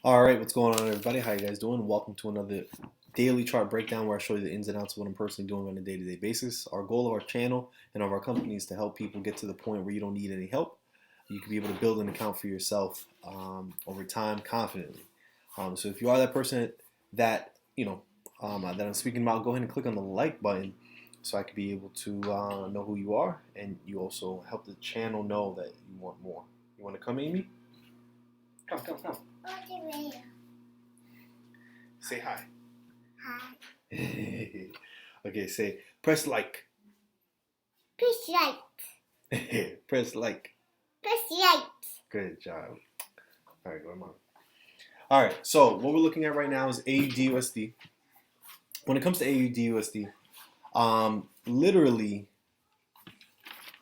All right, what's going on, everybody? How you guys doing? Welcome to another daily chart breakdown where I show you the ins and outs of what I'm personally doing on a day-to-day basis. Our goal of our channel and of our company is to help people get to the point where you don't need any help. You can be able to build an account for yourself over time confidently. So if you are that person that that I'm speaking about, go ahead and click on the like button so I can be able to know who you are, and you also help the channel know that you want more. You want to come, Amy? Come, come, come. Say hi. Hi. Okay, say press like. Press like. Press like. Press like. Good job. All right, go on. All right, so what we're looking at right now is AUDUSD. When it comes to AUDUSD, literally,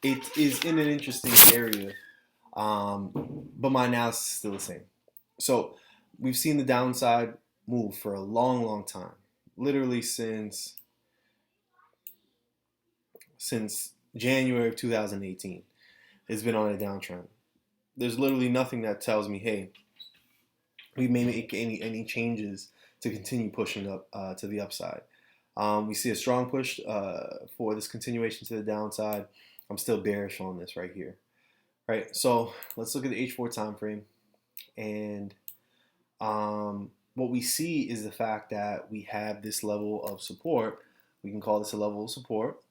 it is in an interesting area, but my analysis is still the same. So we've seen the downside move for a long, long time, literally since January of 2018. It's been on a downtrend. There's literally nothing that tells me, hey, we may make any changes to continue pushing up to the upside. We see a strong push for this continuation to the downside. I'm still bearish on this right here. Right, so let's look at the H4 time frame, and what we see is the fact that we have this level of support. We can call this a level of support.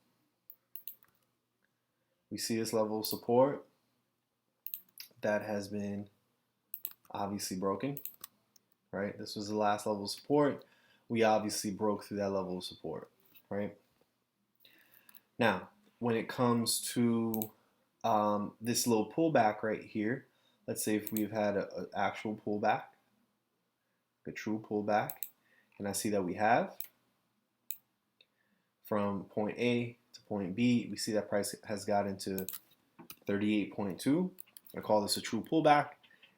We see this level of support that has been obviously broken, right? This was the last level of support. We obviously broke through that level of support, right? Now, when it comes to this little pullback right here, let's say if we've had an actual pullback, a true pullback, and I see that we have from point A to point B, we see that price has got into 38.2. I call this a true pullback,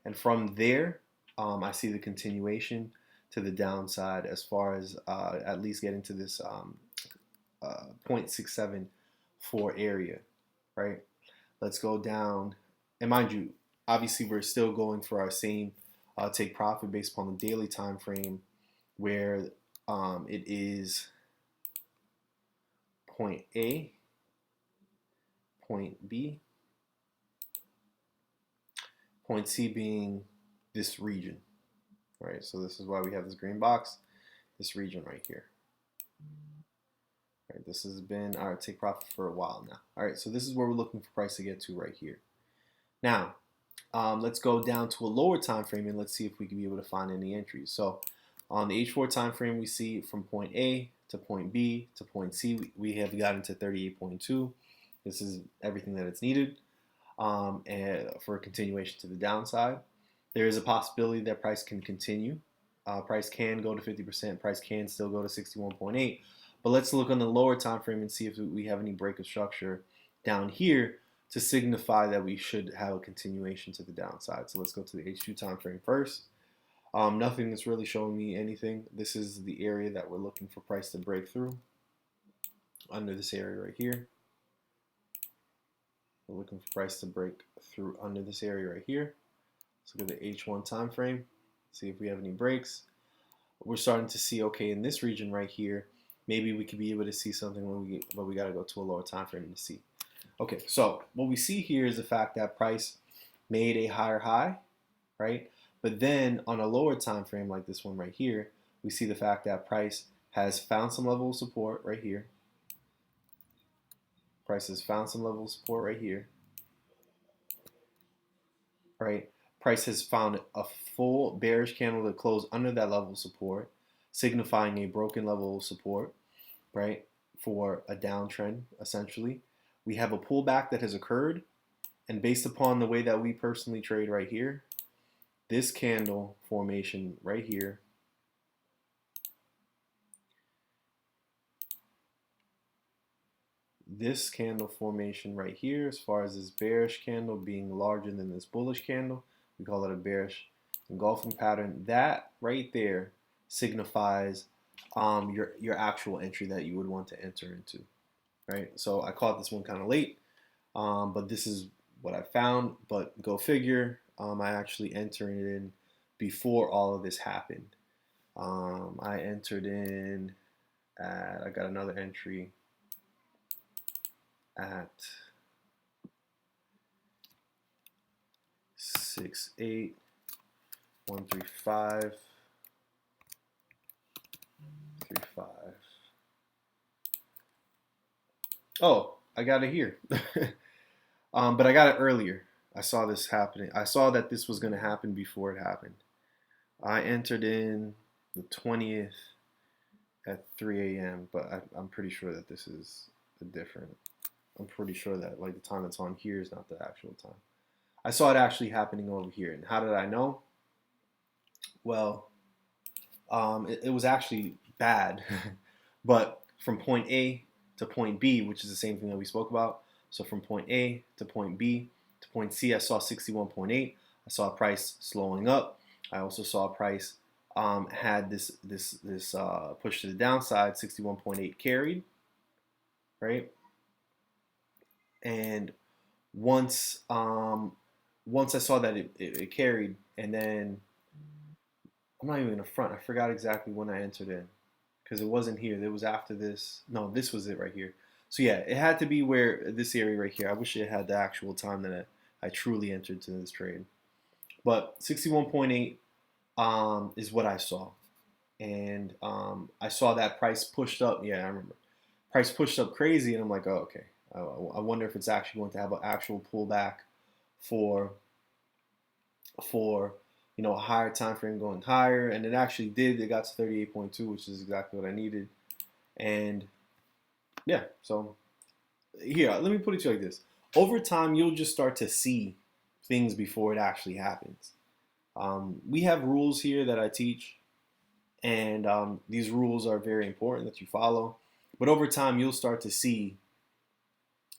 and from there I see the continuation to the downside as far as at least getting to this 0.674 area, right? Let's go down, and mind you, obviously we're still going for our same take profit based upon the daily time frame, where it is point A, point B, point C being this region, right? So this is why we have this green box, this region right here. Right, this has been our take profit for a while now. All right, so this is where we're looking for price to get to right here. Now, let's go down to a lower time frame and let's see if we can be able to find any entries. So on the H4 time frame, we see from point A to point B to point C, we have gotten to 38.2. This is everything that it's needed and for a continuation to the downside. There is a possibility that price can continue. Price can go to 50%. Price can still go to 61.8. But let's look on the lower time frame and see if we have any break of structure down here to signify that we should have a continuation to the downside. So let's go to the H2 time frame first. Nothing that's really showing me anything. This is the area that we're looking for price to break through, under this area right here. We're looking for price to break through under this area right here. Let's look at the H1 time frame, see if we have any breaks. We're starting to see, okay, in this region right here, maybe we could be able to see something but we got to go to a lower time frame to see. Okay, so what we see here is the fact that price made a higher high, right? But then on a lower time frame like this one right here, we see the fact that price has found some level of support right here. Price has found some level of support right here, right? Price has found a full bearish candle to close under that level of support, signifying a broken level of support, right, for a downtrend, essentially. We have a pullback that has occurred, and based upon the way that we personally trade right here, this candle formation right here, this candle formation right here, as far as this bearish candle being larger than this bullish candle, we call it a bearish engulfing pattern. That right there signifies your actual entry that you would want to enter into, right? So I caught this one kind of late, but this is what I found. But go figure, I actually entered it in before all of this happened. I entered in I got another entry at 68135 35. Oh, I got it here. But I got it earlier. I saw this happening. I saw that this was going to happen before it happened. I entered in the 20th at 3 a.m., but I'm pretty sure that this is a different. I'm pretty sure that like the time that's on here is not the actual time. I saw it actually happening over here. And how did I know? Well, it was actually bad, but from point A to point B, which is the same thing that we spoke about. So from point A to point B to point C, I saw 61.8. I saw a price slowing up. I also saw a price had this push to the downside, 61.8 carried, right? And once I saw that it carried, and then I'm not even in the front. I forgot exactly when I entered in because it wasn't here. It was after this. No, this was it right here. So yeah, it had to be where this area right here. I wish it had the actual time that I truly entered to this trade. But 61.8 is what I saw. And I saw that price pushed up. Yeah, I remember. Price pushed up crazy, and I'm like, oh, okay. I wonder if it's actually going to have an actual pullback for a higher time frame going higher, and it actually did. It got to 38.2, which is exactly what I needed. And yeah, so here, let me put it to you like this. Over time, you'll just start to see things before it actually happens. We have rules here that I teach, and these rules are very important that you follow. But over time, you'll start to see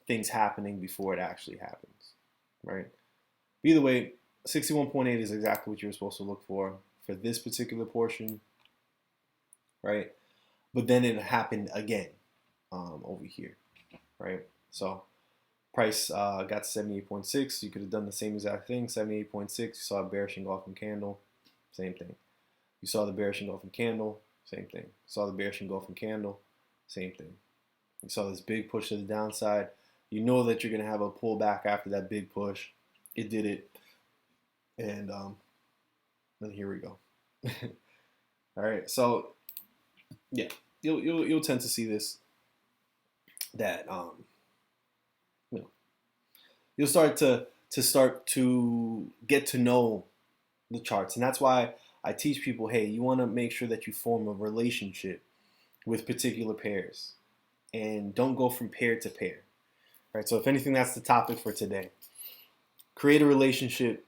things happening before it actually happens, right? Either way, 61.8 is exactly what you're supposed to look for this particular portion, right? But then it happened again over here, right? So price got to 78.6. You could have done the same exact thing, 78.6. You saw a bearish engulfing candle, same thing. You saw the bearish engulfing candle, same thing. You saw the bearish engulfing candle, same thing. You saw this big push to the downside. You know that you're going to have a pullback after that big push. It did it. And then here we go. All right, so yeah, you'll tend to see this that you'll start to get to know the charts, and that's why I teach people, hey, you want to make sure that you form a relationship with particular pairs, and don't go from pair to pair. All right, so if anything, that's the topic for today. Create a relationship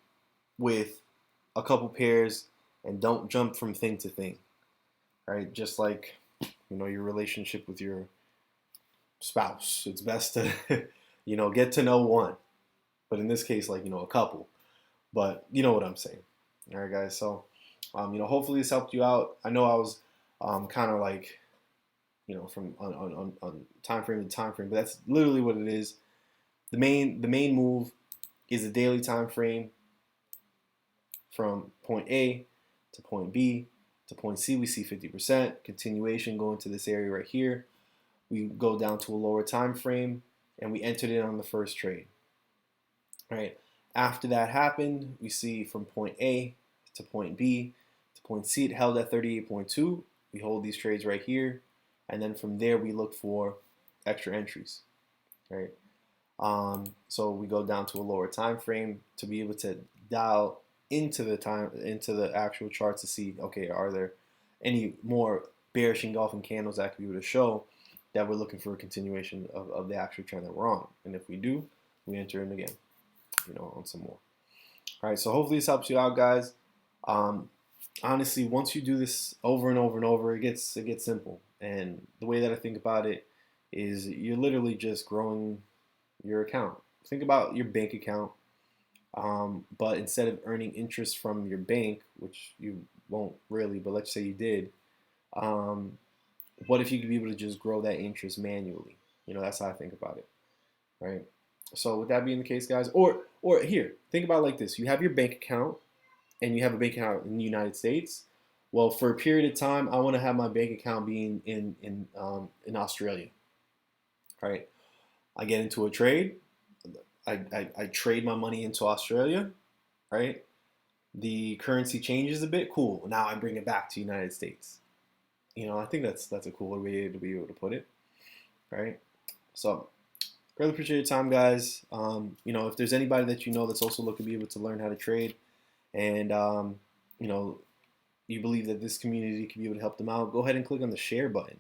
with a couple pairs and don't jump from thing to thing. Right? Just like, your relationship with your spouse. It's best to, get to know one. But in this case, like, a couple. But you know what I'm saying. All right, guys. So, hopefully this helped you out. I know I was kind of like, from on time frame to time frame, but that's literally what it is. The main move is a daily time frame. From point A to point B to point C, we see 50%. Continuation going to this area right here. We go down to a lower time frame, and we entered in on the first trade. All right. After that happened, we see from point A to point B to point C, it held at 38.2. We hold these trades right here, and then from there we look for extra entries. Right. So we go down to a lower time frame to be able to dial into the actual charts to see, okay, are there any more bearish engulfing candles that could be able to show that we're looking for a continuation of the actual trend that we're on. And if we do, we enter in again, on some more. All right, so hopefully this helps you out, guys. Honestly, once you do this over and over and over, it gets simple. And the way that I think about it is you're literally just growing your account. Think about your bank account. But instead of earning interest from your bank, which you won't really, but let's say you did, what if you could be able to just grow that interest manually? That's how I think about it, right? So with that being the case, guys, or here, think about it like this. You have your bank account, and you have a bank account in the United States, well, for a period of time, I want to have my bank account being in Australia. All right, I get into a trade. I trade my money into Australia. Right, the currency changes a bit. Cool. Now I bring it back to the United States. I think that's a cool way to be able to put it. Right. So really appreciate your time, guys. If there's anybody that that's also looking to be able to learn how to trade, and you know, you believe that this community can be able to help them out, go ahead and click on the share button.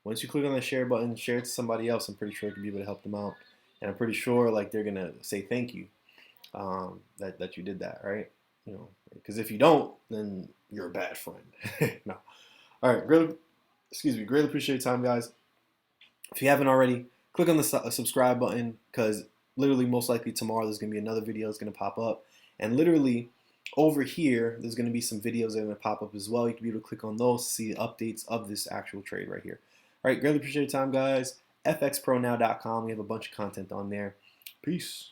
Once you click on the share button, share it to somebody else. I'm pretty sure it can be able to help them out, and I'm pretty sure like they're gonna say thank you that you did that, right? Because if you don't, then you're a bad friend. No. All right, greatly appreciate your time, guys. If you haven't already, click on the subscribe button, because literally most likely tomorrow there's going to be another video that's going to pop up. And literally over here, there's going to be some videos that are going to pop up as well. You can be able to click on those to see updates of this actual trade right here. All right, greatly appreciate your time, guys. FxProNow.com. We have a bunch of content on there. Peace.